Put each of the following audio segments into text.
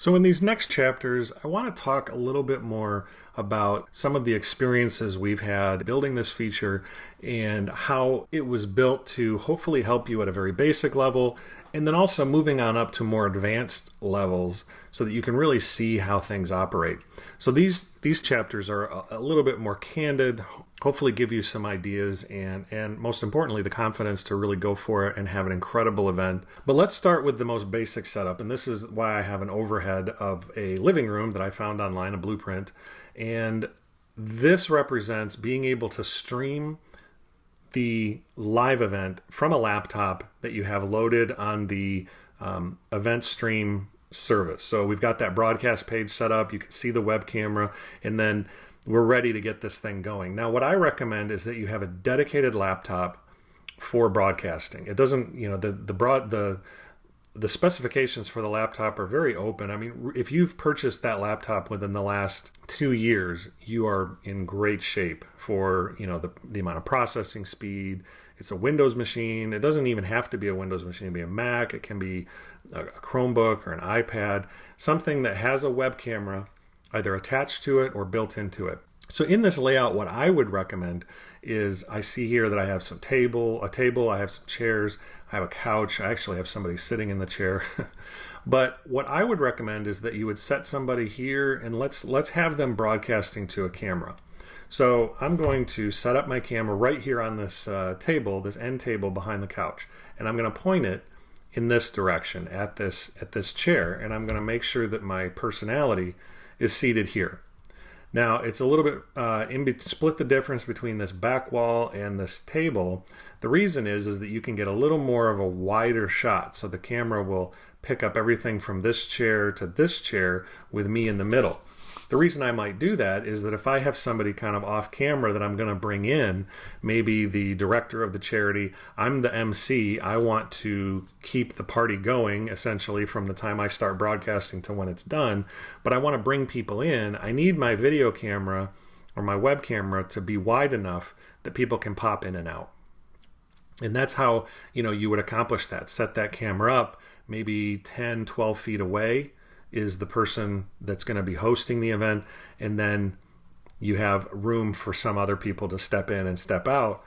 So in these next chapters, I want to talk a little bit more about some of the experiences we've had building this feature and how it was built to hopefully help you at a very basic level, and then also moving on up to more advanced levels so that you can really see how things operate. So these chapters are a little bit more candid, hopefully give you some ideas and most importantly, the confidence to really go for it and have an incredible event. But let's start with the most basic setup. And this is why I have an overhead of a living room that I found online, a blueprint. And this represents being able to stream the live event from a laptop that you have loaded on the EventStream service. So we've got that broadcast page set up. You can see the web camera, and then we're ready to get this thing going. Now, what I recommend is that you have a dedicated laptop for broadcasting. It doesn't, the specifications for the laptop are very open. I mean, if you've purchased that laptop within the last 2 years, you are in great shape for, the amount of processing speed. It's a Windows machine. It doesn't even have to be a Windows machine. It can be a Mac. It can be a Chromebook or an iPad, something that has a web camera either attached to it or built into it. So in this layout, what I would recommend is, I see here that I have a table, I have some chairs, I have a couch, I actually have somebody sitting in the chair. But what I would recommend is that you would set somebody here and let's have them broadcasting to a camera. So I'm going to set up my camera right here on this table, this end table behind the couch, and I'm going to point it in this direction at this chair, and I'm going to make sure that my personality is seated here. Now, it's a little bit, split the difference between this back wall and this table. The reason is that you can get a little more of a wider shot, so the camera will pick up everything from this chair to this chair with me in the middle. The reason I might do that is that if I have somebody kind of off camera that I'm going to bring in, maybe the director of the charity, I'm the MC, I want to keep the party going essentially from the time I start broadcasting to when it's done, but I want to bring people in, I need my video camera or my web camera to be wide enough that people can pop in and out. And that's how, you would accomplish that. Set that camera up maybe 10, 12 feet away is the person that's going to be hosting the event, and then you have room for some other people to step in and step out,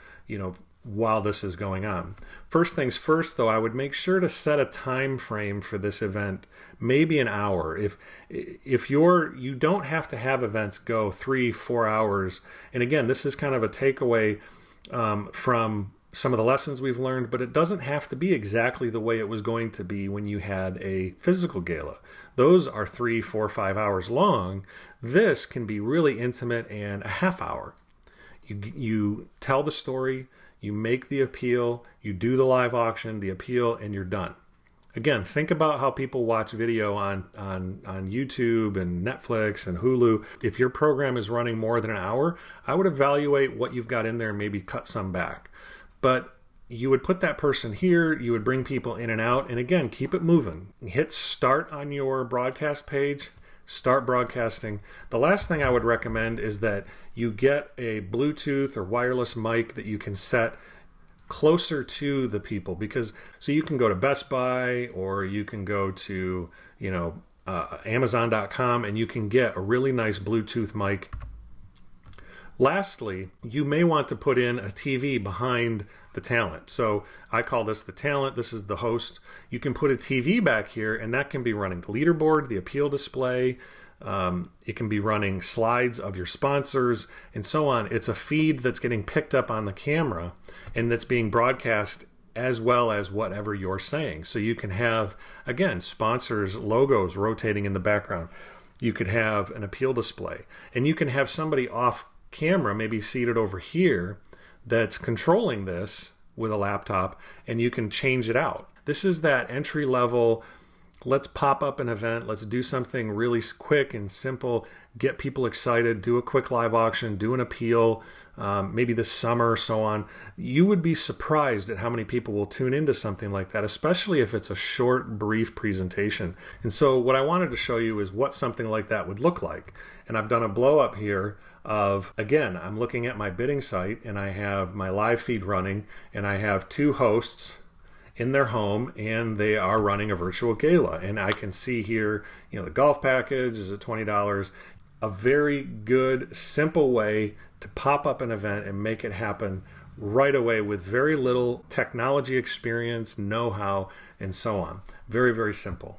while this is going on. First things first, though, I would make sure to set a time frame for this event, maybe an hour. If you don't have to have events go 3-4 hours, and again, this is kind of a takeaway from some of the lessons we've learned, but it doesn't have to be exactly the way it was going to be when you had a physical gala. Those are 3, 4, 5 hours long. This can be really intimate and a half hour. You tell the story, you make the appeal, you do the live auction, the appeal, and you're done. Again, think about how people watch video on YouTube and Netflix and Hulu. If your program is running more than an hour, I would evaluate what you've got in there and maybe cut some back. But you would put that person here, you would bring people in and out, and again, keep it moving. Hit start on your broadcast page, start broadcasting. The last thing I would recommend is that you get a Bluetooth or wireless mic that you can set closer to the people, so you can go to Best Buy or you can go to Amazon.com and you can get a really nice Bluetooth mic. Lastly, you may want to put in a TV behind the talent. So I call this the talent. This is the host. You can put a TV back here, and that can be running the leaderboard, the appeal display. It can be running slides of your sponsors and so on. It's a feed that's getting picked up on the camera and that's being broadcast as well as whatever you're saying. So you can have, again, sponsors' logos rotating in the background. You could have an appeal display, and you can have somebody off camera, maybe seated over here, that's controlling this with a laptop, and you can change it out. This is that entry level, let's pop up an event, let's do something really quick and simple, get people excited, do a quick live auction, do an appeal, maybe this summer, so on. You would be surprised at how many people will tune into something like that, especially if it's a short, brief presentation. And so what I wanted to show you is what something like that would look like. And I've done a blow up here of, again, I'm looking at my bidding site and I have my live feed running and I have two hosts in their home, and they are running a virtual gala. And I can see here, the golf package is at $20. A very good, simple way to pop up an event and make it happen right away with very little technology experience, know-how, and so on. Very, very simple.